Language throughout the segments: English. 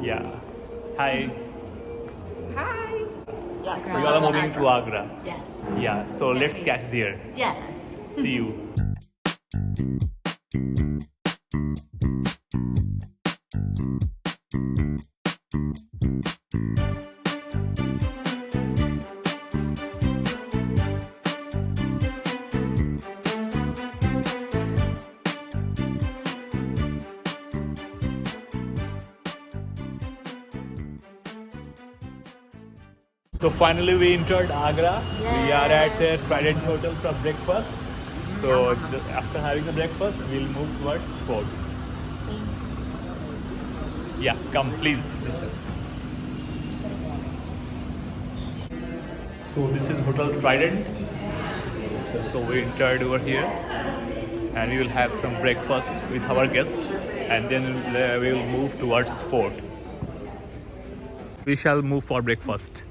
Yeah. Hi. Hi. Yes. So you are moving to Agra. Yes. Yeah. So let's catch there. Yes. See you. So finally we entered Agra. We are at the Trident Hotel for breakfast. So after having the breakfast, we'll move towards fort. Yeah, come please. So this is Hotel Trident. So we entered over here and we will have some breakfast with our guest and then we will move towards fort. We shall move for breakfast.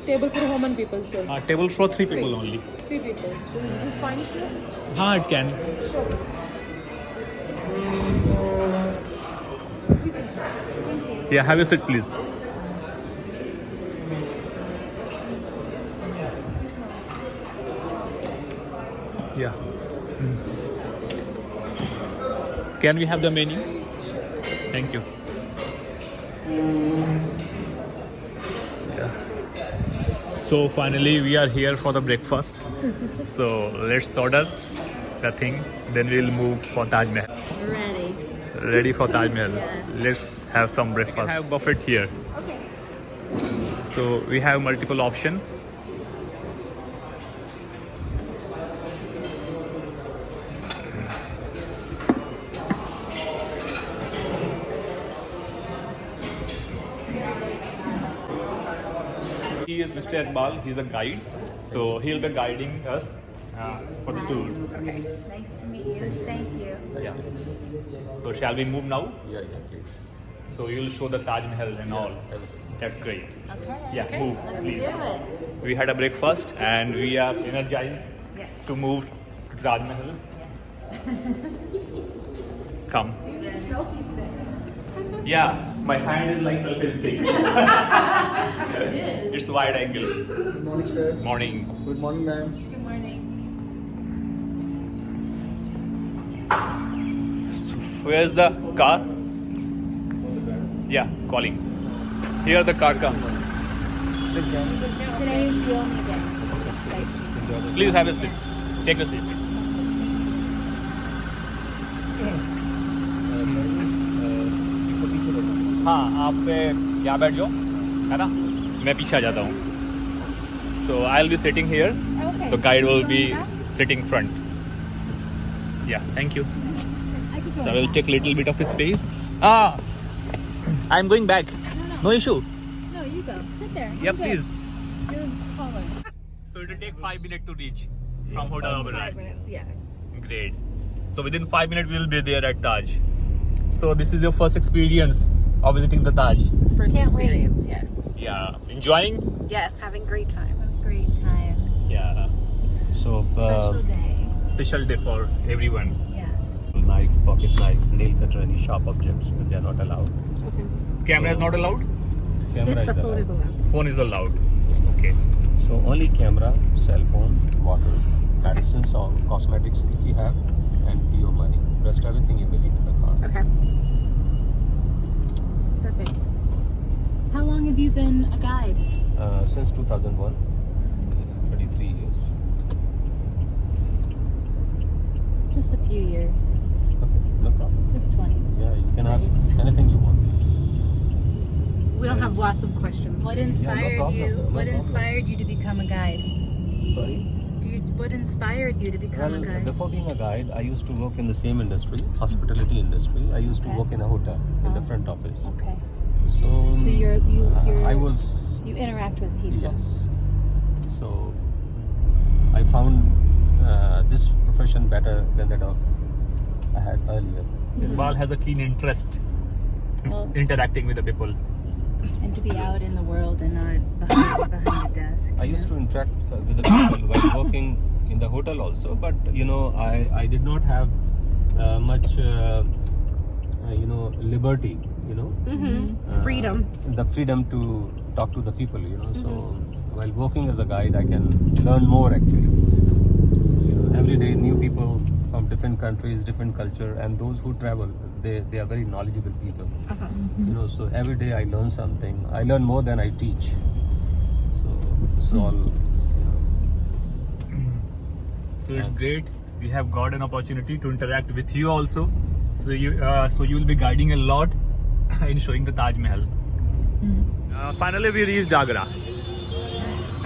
Table for how many people, sir? Table for 3 people only. 3 people. So this is fine, sir? It can. Sure. Yeah, have a seat please. Yeah. Can we have the menu? Thank you. Yeah. So finally we are here for the breakfast. So let's order the thing. Then we'll move for Taj Mahal. Ready. Ready for Taj Mahal. Yes. Let's have some breakfast. We have buffet here. Okay. So we have multiple options. He is Mr. Iqbal, he's a guide. So he'll be guiding us for the tour. Okay. Nice to meet you. Thank you. Yeah. So shall we move now? Yeah, please. So you'll show the Taj Mahal and all. That's great. Okay. Yeah, move, Let's please. do it. We had a breakfast and we are energized Yes. to move to Taj Mahal. Yes. Come. Selfie stick. Yeah, my hand is like selfie stick. It is. It's wide angle. Good morning, sir. Morning. Good morning, ma'am. Good morning. Where's the car? Yeah, calling. Here the car comes. Today is the only day. Please have a seat. Take a seat. हाँ आप यहाँ बैठ जाओ है ना मैं पीछे आ जाता हूँ So I'll be sitting here. Okay. So guide will be sitting front. Yeah, thank you. So I will take little bit of space. I'm going back. No issue. No, you go. Sit there. Yeah, please. You're taller. So it will take 5 minutes to reach from Hotel Oberoi. 5 minutes, yeah. Great. So within 5 minutes we will be there at Taj. So this is your first experience of visiting the Taj. First Can't wait. experience, yes. Yeah. Enjoying? Yes, having great time. Great time. Yeah. So, Special day. Special day for everyone. Yes. knife, pocket knife, nail cutter, any sharp objects, they are not allowed. Camera is not allowed? Camera is allowed. allowed. Phone is allowed. Okay. So only camera, cell phone, water, medicines or cosmetics if you have, and your money. Rest everything you will leave in the car. Okay. Perfect. How long have you been a guide? Since 2001, 33 years. Just a few years. Okay, no problem. Just 20. Yeah, you can ask anything you want. We'll have lots of questions. What inspired problem. you? No What problem. inspired you to become a guide? Sorry? What inspired you to become a Well, guide? before being a guide, I used to work in the same industry, hospitality industry. I used to Okay. work in a hotel in the front office. Okay. So you're I was you interact with people. yes. So I found this profession better than that of I had earlier. Iqbal has a keen interest Well, interacting with the people. and to be out in the world and not behind a desk. I used to interact with the people while working in the hotel also, but I did not have much liberty, Freedom. the freedom to talk to the people, so while working as a guide I can learn more actually. Every day new people from different countries, different culture, and those who travel, they are very knowledgeable people. So every day I learn something. I learn more than I teach. So it's all So it's great. We have got an opportunity to interact with you also. So you will be guiding a lot in showing the Taj Mahal. Finally, we reached Agra,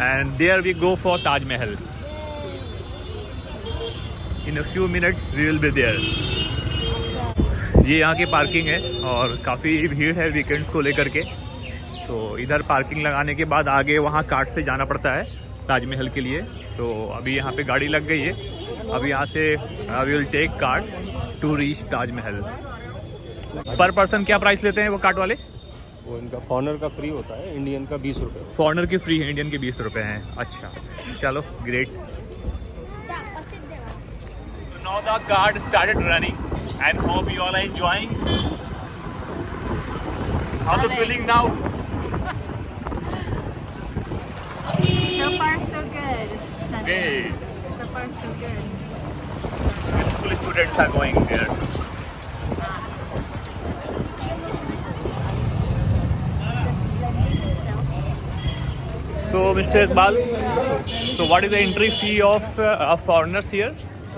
and there we go for Taj Mahal. In a few minutes, we will be there. ये यहाँ की parking है और काफ़ी भीड़ है weekends को लेकर के. तो इधर पार्किंग लगाने के बाद आगे वहाँ कार्ट से जाना पड़ता है ताजमहल के लिए. तो अभी यहाँ पे गाड़ी लग गई है. अब यहाँ से we will take cart to reach Taj Mahal. पर पर्सन क्या प्राइस लेते हैं वो कार्ट वाले? वो इनका फॉरनर का फ्री होता है, इंडियन का 20 रुपये. फॉरनर की फ्री है, इंडियन के 20 रुपये हैं. अच्छा, चलो great. Now the cart started running and hope you all are enjoying. How's the feeling now? So far, so good. Sunday. Great. So far, so good. School students are going there. So, Mr. Iqbal, so what is the entry fee of foreigners here?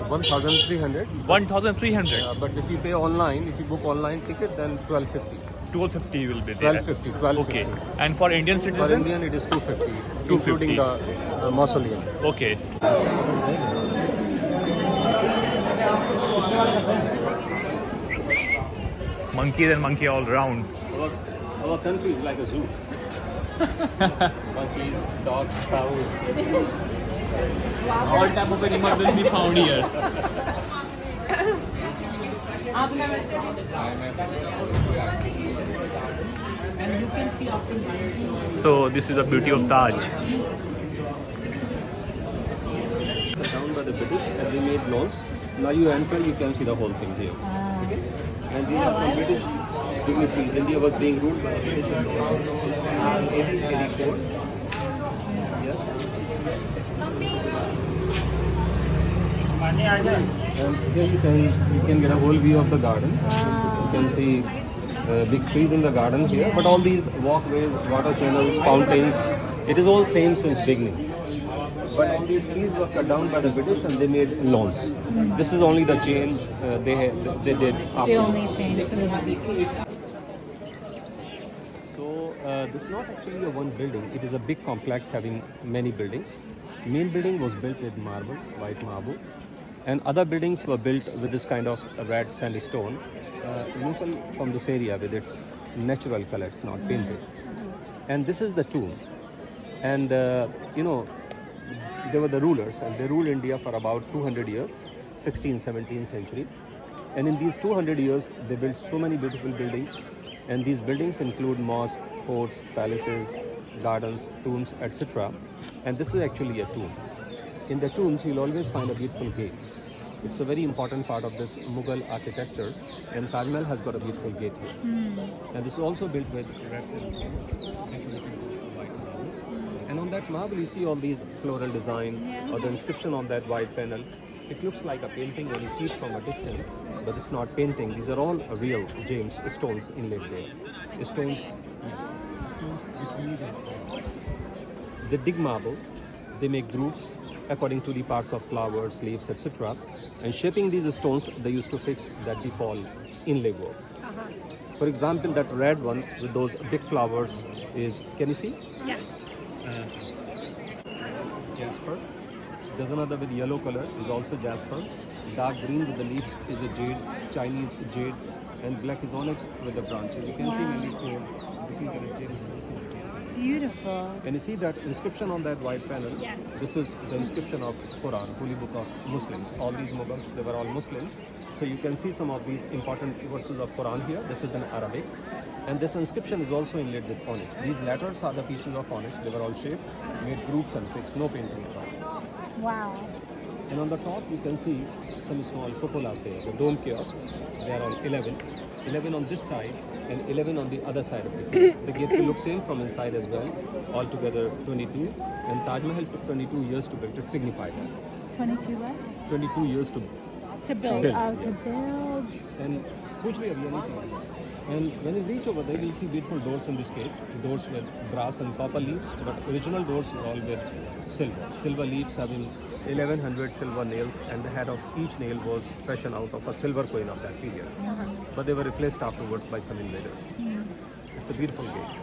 1,300. 1,300. But if you pay online, if you book online ticket, then 1,250. 1250 will be there. 1250. Okay. And for Indian For citizens? Indian, it is 250, 250. including the mausoleum. Okay. Monkeys and monkey all round. Our country is like a zoo. Monkeys, dogs, cows. All type of animals will be found here. So this is the beauty of Taj. Down by the British, and they made lawns. Now you enter, you can see the whole thing here. Okay? And these are some British dignitaries. India was being ruled by the British in 1884. Yes. And here you can get a whole view of the garden. You can see big trees in the garden here. But all these walkways, water channels, fountains, it is all same since beginning. But all these trees were cut down by the British and they made lawns. This is only the change they did after. The only change. So this is not actually a one building. It is a big complex having many buildings. Main building was built with marble, white marble, and other buildings were built with this kind of red sandstone, local from this area with its natural colors, not painted. And this is the tomb. And they were the rulers, and they ruled India for about 200 years, 16th, 17th century. And in these 200 years, they built so many beautiful buildings. And these buildings include mosques, forts, palaces, gardens, tombs, etc. And this is actually a tomb. In the tombs, you'll always find a beautiful gate. It's a very important part of this Mughal architecture, and Taj Mahal has got a beautiful gate here. And this is also built with red sandstone. And on that marble, you see all these floral design or the inscription on that white panel. It looks like a painting when you see it from a distance, but it's not painting. These are all real gems, stones inlaid there. Stones which means they dig marble, they make grooves according to the parts of flowers, leaves, etc. And shaping these stones, they used to fix that we call inlay work. For example, that red one with those big flowers is, can you see? Yeah. Jasper. There's another with yellow color, is also jasper. Dark green with the leaves is a jade, Chinese jade, and black is onyx with the branches. You can see many different colored jades also. Beautiful. And you see that inscription on that white panel? Yes. This is the inscription of Quran, holy book of Muslims. All these Mughals, they were all Muslims. So you can see some of these important verses of Quran here. This is in Arabic. And this inscription is also inlaid with onyx. These letters are the pieces of onyx. They were all shaped, made grooves and fixed, no painting at all. Wow. And on the top you can see some small cupolas there, the dome kiosk. There are 11. 11 on this side and 11 on the other side of the kiosk. The gateway looks same from inside as well. Altogether 22. And Taj Mahal took 22 years to build. It signified that. 22 what? 22 years to To build. to build. And which way are we going? And when you reach over there, you see beautiful doors in this gate. Doors with brass and copper leaves, but original doors were all with silver. Silver leaves having 1100 silver nails, and the head of each nail was fashioned out of a silver coin of that period. But they were replaced afterwards by some invaders. It's a beautiful gate.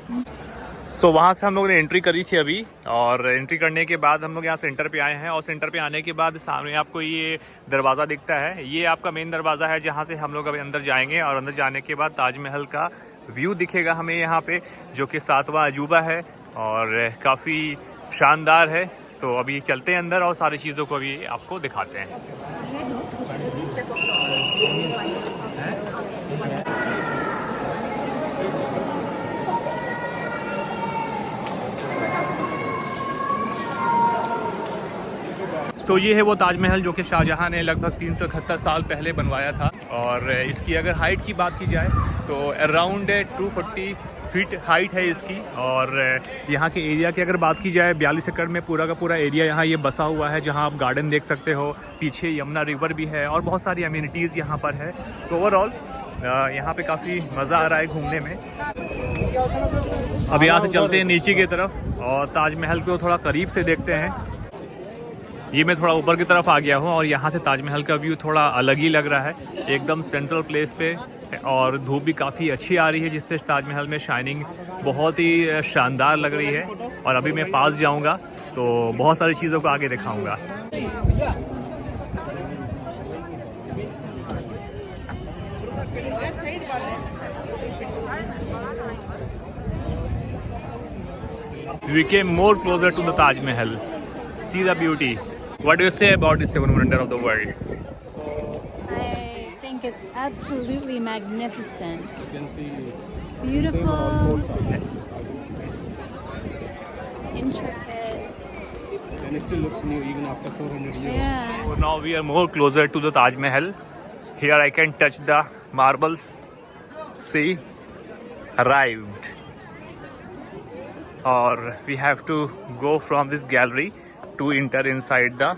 तो वहाँ से हम लोगों ने entry करी थी अभी, और एंट्री करने के बाद हम लोग यहाँ सेंटर पे आए हैं, और सेंटर पे आने के बाद सामने आपको ये दरवाज़ा दिखता है। ये आपका मेन दरवाज़ा है जहाँ से हम लोग अभी अंदर जाएंगे, और अंदर जाने के बाद ताजमहल का व्यू दिखेगा हमें यहाँ पे, जो कि 7वां अजूबा है और काफ़ी शानदार है। तो अभी चलते हैं अंदर और सारी चीज़ों को अभी आपको दिखाते हैं। तो ये है वो ताजमहल जो कि शाहजहां ने लगभग 371 साल पहले बनवाया था, और इसकी अगर हाइट की बात की जाए तो अराउंड 240 फीट हाइट है इसकी। और यहाँ के एरिया की अगर बात की जाए, 42 एकड़ में पूरा का पूरा एरिया यहाँ ये बसा हुआ है, जहाँ आप गार्डन देख सकते हो, पीछे यमुना रिवर भी है और बहुत सारी अम्यूनिटीज़ यहाँ पर है। तो ओवरऑल यहाँ पे काफ़ी मज़ा आ रहा है घूमने में। अब यहाँ से चलते हैं नीचे की तरफ और ताजमहल को थोड़ा करीब से देखते हैं। ये मैं थोड़ा ऊपर की तरफ आ गया हूँ और यहाँ से ताजमहल का व्यू थोड़ा अलग ही लग रहा है, एकदम सेंट्रल प्लेस पे, और धूप भी काफ़ी अच्छी आ रही है, जिससे ताजमहल में शाइनिंग बहुत ही शानदार लग रही है। और अभी मैं पास जाऊँगा तो बहुत सारी चीज़ों को आगे दिखाऊँगा। We came more closer to the Taj Mahal. See the beauty. What do you say about this seven wonder of the world? I think it's absolutely magnificent. You can see Beautiful, sides. intricate. And it still looks new even after 400 years. Yeah. So now we are more closer to the Taj Mahal. Here I can touch the marbles. See, arrived. Or we have to go from this gallery to enter inside the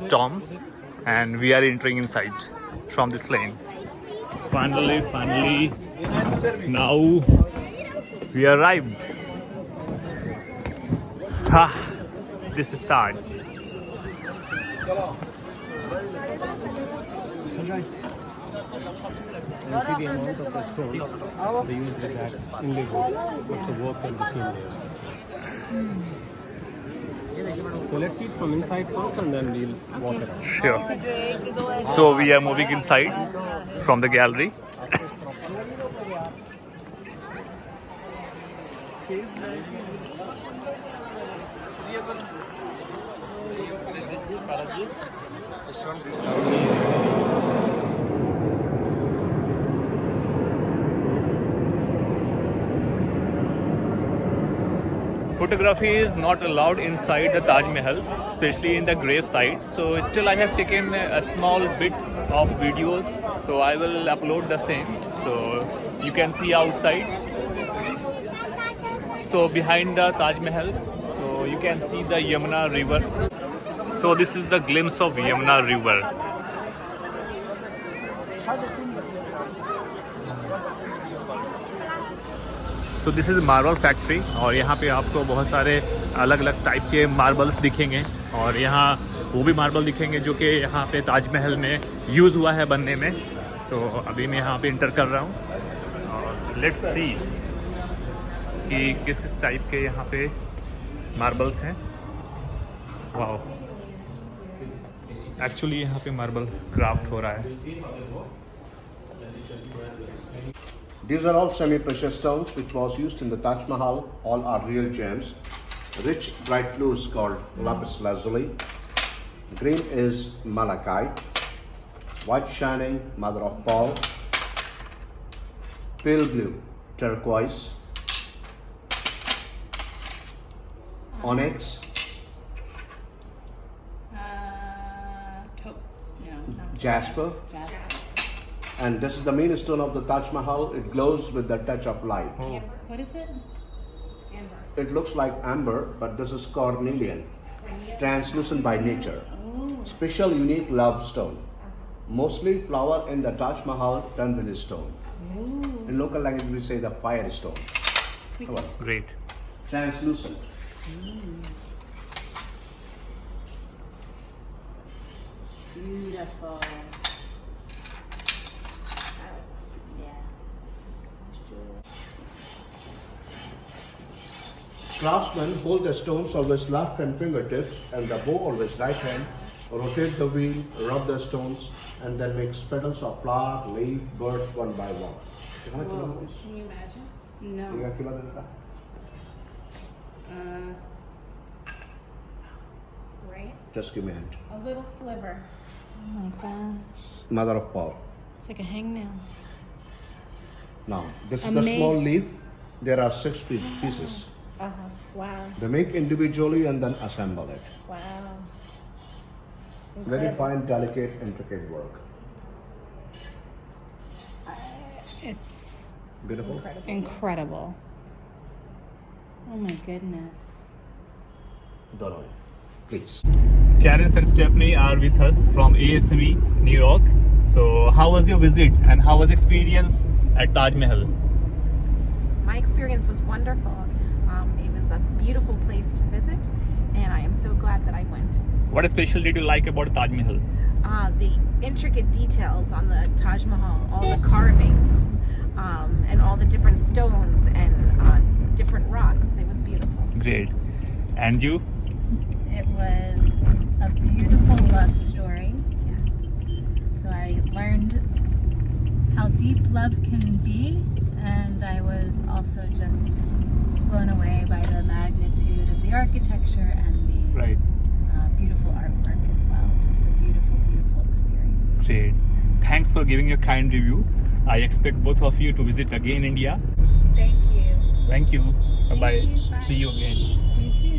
tomb, and we are entering inside from this lane. Finally, now we arrived. Ha! This is Taj. You see the amount of the stones they use the that inlay work. What's the work can be seen there. So let's see it from inside first and then we'll walk around. Sure. So we are moving inside from the gallery. Photography is not allowed inside the Taj Mahal, especially in the grave site. So still I have taken a small bit of videos, so I will upload the same. So you can see outside. So behind the Taj Mahal, so you can see the Yamuna River. So this is the glimpse of Yamuna River. तो this is marble factory, और यहाँ पे आपको बहुत सारे अलग अलग type के मार्बल्स दिखेंगे, और यहाँ वो भी मार्बल दिखेंगे जो कि यहाँ पे ताजमहल में यूज़ हुआ है बनने में। तो अभी मैं यहाँ पे इंटर कर रहा हूँ और लेट्स सी कि किस किस टाइप के यहाँ पे मार्बल्स हैं। वाओ, एक्चुअली यहाँ पे मार्बल क्राफ्ट हो रहा है। These are all semi-precious stones which was used in the Taj Mahal. All are real gems. Rich bright blue is called lapis lazuli. Green is malachite. White shining mother of pearl. Pale blue turquoise. Onyx. not Jasper. Jasper. And this is the main stone of the Taj Mahal. It glows with the touch of light. Oh, What is it? Amber. It looks like amber, but this is cornelian, translucent by nature. Special, unique love stone. Mostly flower in the Taj Mahal done with this stone. In local language, we say the fire stone. Come on. great. Translucent. Beautiful. Yeah. Craftsmen hold the stones always left hand fingertips and the bow always right hand. Rotate the wheel, rub the stones, and then make petals of flower, leaf, birds one by one. Can you imagine? No. Right? Just give me a hand. A little sliver. Oh my gosh. Mother of pearl. It's like a hangnail. Now, this is the small leaf. There are 6 pieces. Wow. They make individually and then assemble it. Wow. Very fine, delicate, intricate work. It's Beautiful. incredible. Oh my goodness. Donoy, please. Karen and Stephanie are with us from ASME, New York. So, how was your visit and how was experience at Taj Mahal? My experience was wonderful. It was a beautiful place to visit, and I am so glad that I went. What special did you like about Taj Mahal? The intricate details on the Taj Mahal, all the carvings, and all the different stones and different rocks. It was beautiful. Great. And you? It was a beautiful love story. Yes. So I learned how deep love can be, and I was also just blown away by the magnitude of the architecture and the Right. beautiful artwork as well. Just a beautiful, beautiful experience. Great. Thanks for giving your kind review. I expect both of you to visit again India. Thank you. Thank you. Bye bye. you. Bye. See you again. See you soon.